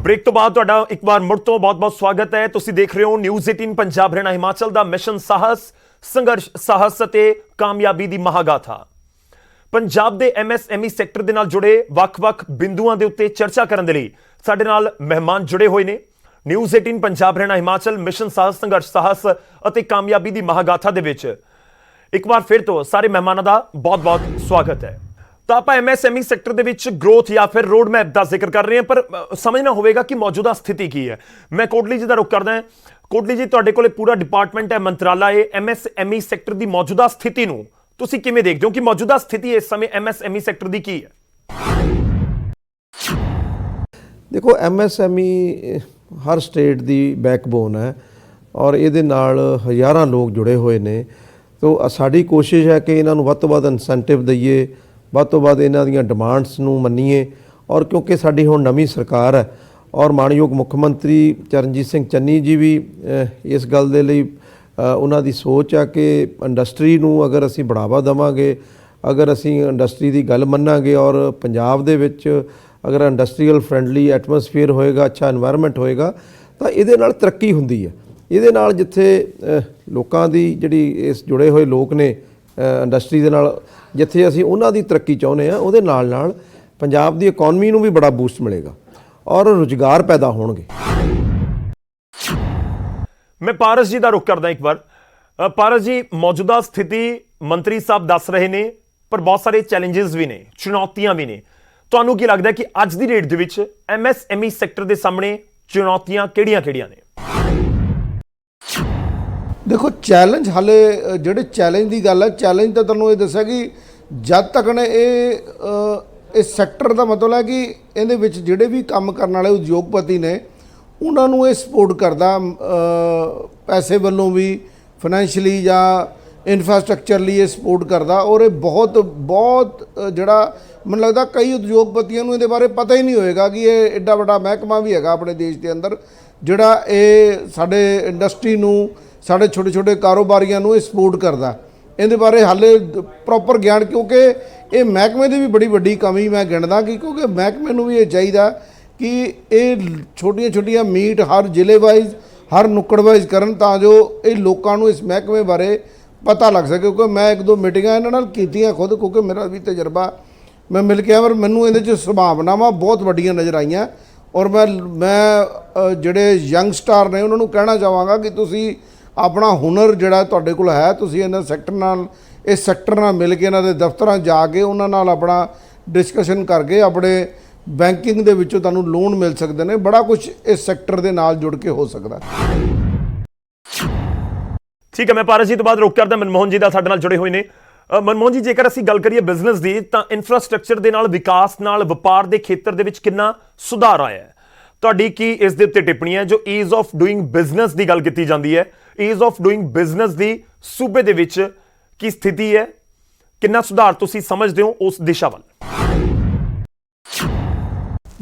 Break तो बाद तुहाडा एक बार मुड़ तो बहुत बहुत स्वागत है। तुसीं देख रहे हो न्यूज़ 18 पंजाब हरियाणा हिमाचल दा मिशन साहस संघर्ष साहस अते कामयाबी दी महागाथा। पंजाब दे MSME सैक्टर दे नाल जुड़े वख-वख बिंदुआं दे उत्ते चर्चा करन दे लई साडे नाल मेहमान जुड़े होए ने। न्यूज़ 18 पंजाब हरियाणा हिमाचल मिशन साहस संघर्ष साहस अते कामयाबी दी महागाथा दे विच एक बार फिर तो सारे मेहमानां दा बहुत बहुत स्वागत है। तो आप MSME सैक्टर दे विच ग्रोथ या फिर रोड मैप का जिक्र कर रहे हैं, पर समझना होगा कि मौजूदा स्थिति की है। मैं कोटली जी का रुख करदा। कोटली जी, तुहाडे कोले पूरा डिपार्टमेंट है, मंत्राला है, MSME सैक्टर की मौजूदा स्थिति नूं तुसीं किवें देखदे हो कि मौजूदा स्थिति इस समय MSME सैक्टर की है? देखो, MSME हर स्टेट की बैकबोन है और ये हज़ारां लोग जुड़े हुए ने। तो साडी कोशिश है कि इन्हां नूं वध तो वध इंसेंटिव दईए, वध तो वध इन्हां दीयां डिमांड्स नूं मन्नीए। और क्योंकि साडी हुण नवीं सरकार है और मानयोग मुख मंत्री चरणजीत सिंह चन्नी जी भी इस गल दे लई उन्हां दी सोच है कि इंडस्ट्री नूं अगर असीं बढ़ावा देवांगे, अगर असीं इंडस्ट्री की गल मन्नांगे और पंजाब दे विच अगर इंडस्ट्रीयल फ्रेंडली एटमोसफेयर होएगा, अच्छा एनवायरनमेंट होएगा, तो इहदे नाल तरक्की हुंदी है। इहदे नाल जिथे लोकां दी जिहड़ी इस जुड़े हुए लोग ने इंडस्ट्री दे नाल, जिथे असीं उन्हां दी तरक्की चाहुंदे आ, उहदे नाल नाल पंजाब दी इकोनॉमी नूं भी बड़ा बूस्ट मिलेगा और रोजगार पैदा होणगे। मैं पारस जी का रुख करदा एक बार। पारस जी, मौजूदा स्थिति मंत्री साहब दस रहे ने, पर बहुत सारे चैलेंजेस भी ने, चुनौतियां भी ने। तुहानूं की लगदा है कि अज दी डेट दे विच MSME सैक्टर दे सामने चुनौतियां किहड़ियां-किहड़ियां ने? देखो, चैलेंज हाले ਜਿਹੜੇ चैलेंज की गल है, चैलेंज तो तुहानूं ये दस्सिया कि जद तक ने इस सैक्टर का मतलब है कि ਇਹਦੇ ਵਿੱਚ ਜਿਹੜੇ भी काम करने वाले उद्योगपति ने ਉਹਨਾਂ ਨੂੰ ਇਹ सपोर्ट करदा पैसे वालों भी, फाइनैंशियली या इन्फ्रास्ट्रक्चर लिए ये सपोर्ट करदा। और ये बहुत बहुत ਜਿਹੜਾ ਮੈਨੂੰ लगता कई उद्योगपतियों ਨੂੰ ਇਹਦੇ बारे पता ही नहीं होएगा कि ये एडा बड़ा महकमा भी हैगा अपने देश के अंदर ਜਿਹੜਾ ਇਹ ਸਾਡੇ इंडस्ट्री ਨੂੰ, ਸਾਡੇ छोटे छोटे कारोबारियों ਨੂੰ ਇਹ सपोर्ट करदा। ਇਹਦੇ बारे हाले प्रॉपर ज्ञान, क्योंकि ये महकमे की भी बड़ी वड्डी कमी मैं गिणदा कि क्योंकि महकमे ਨੂੰ भी ये चाहिए कि ये छोटिया छोटिया मीट हर जिले वाइज, हर नुक्कड़ वाइज करन तां जो ये लोगों को इस महकमे बारे पता लग सके। क्योंकि मैं एक दो मीटिंगां इन्हां नाल कीतियां खुद, क्योंकि मेरा भी तजर्बा, मैं मिल के आया, पर मैनूं इहदे च संभावनावां बहुत वड्डियां नज़र आईयां। और मैं जिहड़े यंग स्टार ने उन्होंने कहना चाहांगा कि तुसीं अपना हुनर जिहड़ा तुहाडे कोल है, तुसीं इन्हां सैक्टर नाल, इस सैक्टर नाल मिल के, इन्हां दे दफ्तरां जाके उन्हां नाल अपना डिस्कशन करके अपने बैंकिंग दे विचों तुहानूं लोन मिल सकदे ने। बड़ा कुछ इस सैक्टर दे नाल जुड़ के हो सकदा। ठीक है, मैं पारस जी तो बाद रुख करदा मनमोहन जी दा साडे नाल जुड़े हुए ने। मनमोहन जी, जेकर असीं गल करिए बिजनेस दी, तां इंफ्रास्ट्रक्चर दे नाल विकास नाल वपार दे खेतर दे विच किन्ना सुधार आया है? तुहाडी की इस दे उत्ते टिप्पणी है? जो ईज ऑफ डूइंग बिजनेस दी गल कीती जांदी है, ईज ऑफ डूइंग बिजनेस दी सूबे दे विच की स्थिति है? किन्ना सुधार तुसीं समझदे हो उस दिशा वल?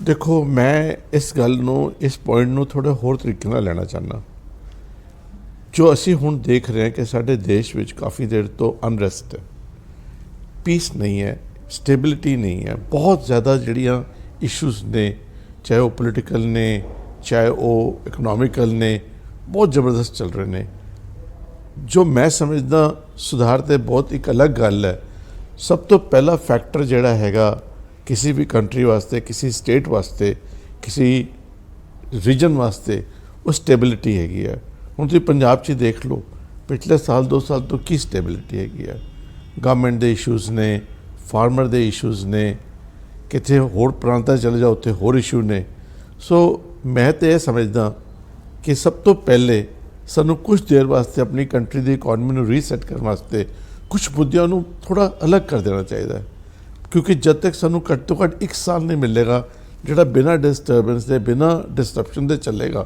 देखो, मैं इस गल नूं, इस पॉइंट नूं थोड़ा होर तरीके नाल लेना चाहना। जो असी हुण देख रहे हैं कि साडे देश विच काफ़ी देर तो अनरेस्ट है, पीस नहीं है, स्टेबिलिटी नहीं है, बहुत ज़्यादा जड़ियाँ इशूज़ ने, चाहे वो पोलिटिकल ने, चाहे वो इकनॉमिकल ने, बहुत ज़बरदस्त चल रहे ने। जो मैं समझदा सुधार तो बहुत एक अलग गल है। सब तो पहला फैक्टर जिहड़ा हैगा किसी भी कंट्री वास्ते, किसी स्टेट वास्ते, किसी रीजन वास्ते, वो स्टेबिलिटी हैगी है। हुण तुसीं पंजाब 'च देख लो, पिछले साल 2 साल तो की स्टेबिलिटी हैगी है। गवर्नमेंट के इशूज़ ने, फार्मर के इशूज़ ने, कितने होर प्रांतां चले जाओ उत्थे होर इशू ने। सो मैं तो यह समझदा कि सब तो पहले सानू कुछ देर वास्ते अपनी कंट्री की इकॉनमी नूं रीसैट करने वास्ते कुछ मुद्दों नूं थोड़ा अलग कर देना चाहिए। क्योंकि जब तक सानू घट तो घट 1 साल नहीं मिलेगा जिहड़ा बिना डिस्टर्बेंस के, बिना डिसरप्शन के चलेगा,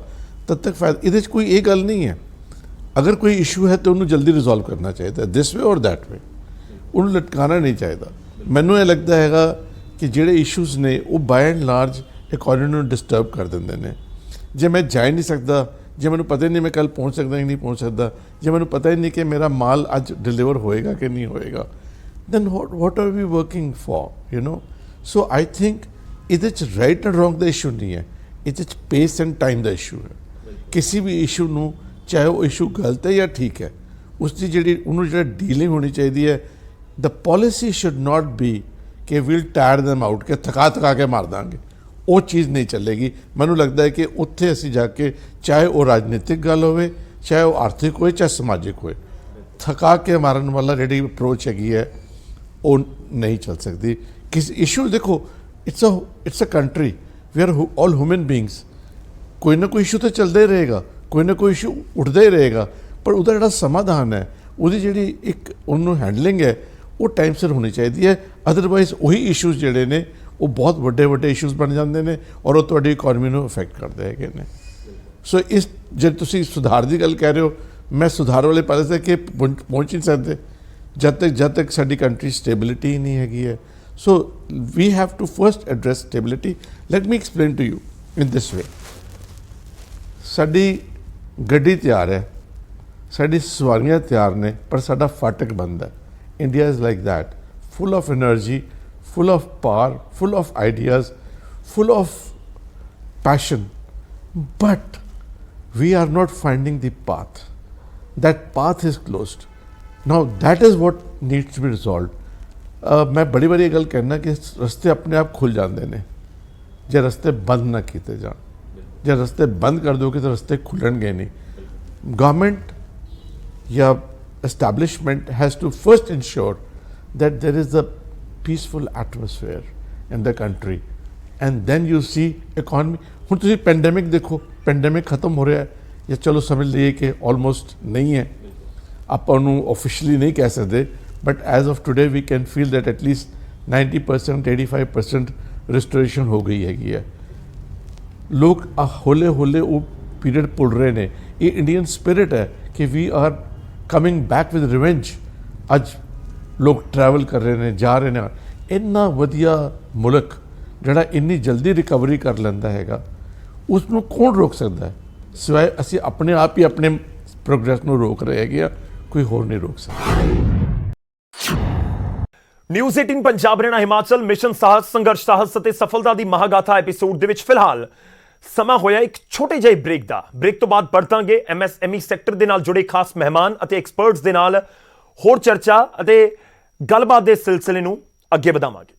तब तक फायदा। इहदे च कोई ये गल नहीं है, अगर कोई इशू है तो उन्होंने जल्दी रिजॉल्व करना चाहिए, दिस वे और दैट वे, उन्होंने लटकाना नहीं चाहिए। मैनूं ये लगता है कि जिहड़े इशूज़ ने वो बाय एंड लार्ज इकोनॉमी नूं डिस्टर्ब कर देंदे ने। जे मैं जा ही नहीं सकता, जे मैनूं पता ही नहीं मैं कल पहुँच सकदा कि नहीं पहुँच सकता, जे मैनूं पता ही नहीं कि मेरा माल अज डिलीवर होएगा कि नहीं होएगा, then what are we working for, you know? So I think ਇਹਦੇ 'ਚ right and wrong the issue ਨਹੀਂ ਹੈ, ਇਹਦੇ 'ਚ ਪੇਸ ਐਂਡ ਟਾਈਮ ਦਾ ਇਸ਼ੂ ਹੈ। ਕਿਸੇ ਵੀ ਇਸ਼ੂ ਨੂੰ, ਚਾਹੇ ਉਹ ਇਸ਼ੂ ਗਲਤ ਹੈ ਜਾਂ ਠੀਕ ਹੈ, ਉਸ ਦੀ ਜਿਹੜੀ ਉਹਨੂੰ ਜਿਹੜਾ ਡੀਲਿੰਗ ਹੋਣੀ ਚਾਹੀਦੀ ਹੈ। ਦ ਪੋਲਿਸੀ ਸ਼ੁੱਡ ਨਾਟ ਬੀ ਕਿ ਵਿਲ ਟਾਇਰ ਦੈਮ ਆਊਟ, ਕਿ ਥਕਾ ਕੇ ਮਾਰ ਦਾਂਗੇ, ਉਹ ਚੀਜ਼ ਨਹੀਂ ਚੱਲੇਗੀ। ਮੈਨੂੰ ਲੱਗਦਾ ਹੈ ਕਿ ਉੱਥੇ ਅਸੀਂ ਜਾ ਕੇ, ਚਾਹੇ ਉਹ ਰਾਜਨੀਤਿਕ ਗੱਲ ਹੋਵੇ, ਚਾਹੇ ਉਹ ਆਰਥਿਕ ਹੋਏ, ਚਾਹੇ ਸਮਾਜਿਕ ਹੋਏ, ਥਕਾ ਕੇ ਮਾਰਨ ਵਾਲਾ ਜਿਹੜੀ ਅਪਰੋਚ ਹੈਗੀ ਹੈ ਉਹ ਨਹੀਂ ਚੱਲ ਸਕਦੀ। ਕਿਸ ਇਸ਼ੂ ਦੇਖੋ, it's a country, we are all human beings, ਕੋਈ ਨਾ ਕੋਈ ਇਸ਼ੂ ਤਾਂ ਚੱਲਦਾ ਹੀ ਰਹੇਗਾ, ਕੋਈ ਨਾ ਕੋਈ ਇਸ਼ੂ ਉੱਠਦਾ ਹੀ ਰਹੇਗਾ, ਪਰ ਉਹਦਾ ਜਿਹੜਾ ਸਮਾਧਾਨ ਹੈ, ਉਹਦੀ ਜਿਹੜੀ ਇੱਕ ਉਹਨੂੰ ਹੈਂਡਲਿੰਗ ਹੈ, ਉਹ ਟਾਈਮ ਸਿਰ ਹੋਣੀ ਚਾਹੀਦੀ ਹੈ। ਅਦਰਵਾਈਜ਼ ਉਹੀ ਇਸ਼ੂਜ਼ ਜਿਹੜੇ ਨੇ ਉਹ ਬਹੁਤ ਵੱਡੇ ਇਸ਼ੂਜ਼ ਬਣ ਜਾਂਦੇ ਨੇ ਔਰ ਉਹ ਤੁਹਾਡੀ ਇਕੋਨਮੀ ਨੂੰ ਅਫੈਕਟ ਕਰਦੇ ਹੈਗੇ ਨੇ। ਸੋ ਇਸ ਜੇ ਤੁਸੀਂ ਸੁਧਾਰ ਦੀ ਗੱਲ ਕਹਿ ਰਹੇ ਹੋ, ਮੈਂ ਸੁਧਾਰ ਵਾਲੇ ਪਾਸੇ ਕਿ ਪਹੁੰਚ ਨਹੀਂ ਸਕਦੇ ਜਦ ਤੱਕ ਸਾਡੀ ਕੰਟਰੀ ਸਟੇਬਿਲਿਟੀ ਹੀ ਨਹੀਂ ਹੈਗੀ ਹੈ। So we have to first address stability. Let me explain to you in this way. ਸਾਡੀ ਗੱਡੀ ਤਿਆਰ ਹੈ, ਸਾਡੀ ਸਵਾਰੀਆਂ ਤਿਆਰ ਨੇ, ਪਰ ਸਾਡਾ ਫਾਟਕ ਬੰਦ ਹੈ। India is like that, full of energy, full of power, full of ideas, full of passion, but we are not finding the path. That path is closed. Now that is what needs to be resolved. मैं बड़ी बारी गल कहना कि रस्ते अपने आप खुल जाते हैं जे रस्ते बंद ना किए जान। जे रस्ते बंद कर दोगे तो रस्ते खुलणगे नहीं। गवर्नमेंट या establishment has to first ensure that there is a peaceful atmosphere in the country, and then you see economy। ਹੁਣ ਤੁਸੀਂ ਪੈਂਡੈਮਿਕ ਦੇਖੋ, ਪੈਂਡੈਮਿਕ ਖਤਮ ਹੋ ਰਿਹਾ ਹੈ ਜਾਂ ਚਲੋ ਸਮਝ ਲਈਏ ਕਿ ਆਲਮੋਸਟ ਨਹੀਂ ਹੈ, ਆਪਾਂ ਉਹਨੂੰ ਆਫੀਸ਼ੀਅਲੀ ਨਹੀਂ ਕਹਿ ਸਕਦੇ, but as of today we can feel that at least 90% 85% restoration ਹੋ ਗਈ ਹੈਗੀ ਹੈ। ਲੋਕ ਹੌਲੇ ਹੌਲੇ ਉਹ ਪੀਰੀਅਡ ਭੁੱਲ ਰਹੇ ਨੇ। ਇਹ ਇੰਡੀਅਨ ਸਪਿਰਿਟ ਹੈ ਕਿ we are coming back with revenge. ਅੱਜ ਲੋਕ ਟਰੈਵਲ ਕਰ ਰਹੇ ਨੇ, ਜਾ ਰਹੇ ਨੇ। ਇੰਨਾ ਵਧੀਆ ਮੁਲਕ ਜਿਹੜਾ ਇੰਨੀ ਜਲਦੀ ਰਿਕਵਰੀ ਕਰ ਲੈਂਦਾ ਹੈਗਾ, ਉਸ ਨੂੰ ਕੌਣ ਰੋਕ ਸਕਦਾ ਹੈ? ਸਿਵਾਏ ਅਸੀਂ ਆਪਣੇ ਆਪ ਹੀ ਆਪਣੇ ਪ੍ਰੋਗਰੈਸ ਨੂੰ ਰੋਕ ਰਹੇ ਹੈਗੇ ਆ, ਕੋਈ ਹੋਰ ਨਹੀਂ ਰੋਕ ਸਕਦਾ। ਨਿਊਜ਼ 18 ਪੰਜਾਬ ਹਰਿਆਣਾ ਹਿਮਾਚਲ ਮਿਸ਼ਨ ਸਾਹਸ, ਸੰਘਰਸ਼ ਸਾਹਸ ਅਤੇ ਸਫਲਤਾ ਦੀ ਮਹਾਗਾਥਾ ਐਪੀਸੋਡ ਦੇ ਵਿੱਚ ਫਿਲਹਾਲ ਸਮਾਂ ਹੋਇਆ ਇੱਕ ਛੋਟੇ ਜਿਹੇ ਬ੍ਰੇਕ ਦਾ। ਬ੍ਰੇਕ ਤੋਂ ਬਾਅਦ ਵਰਤਾਂਗੇ MSME ਸੈਕਟਰ ਦੇ ਨਾਲ ਜੁੜੇ ਖਾਸ ਮਹਿਮਾਨ ਅਤੇ ਐਕਸਪਰਟਸ ਦੇ ਨਾਲ ਹੋਰ ਚਰਚਾ ਅਤੇ ਗੱਲਬਾਤ ਦੇ ਸਿਲਸਿਲੇ ਨੂੰ ਅੱਗੇ ਵਧਾਵਾਂਗੇ।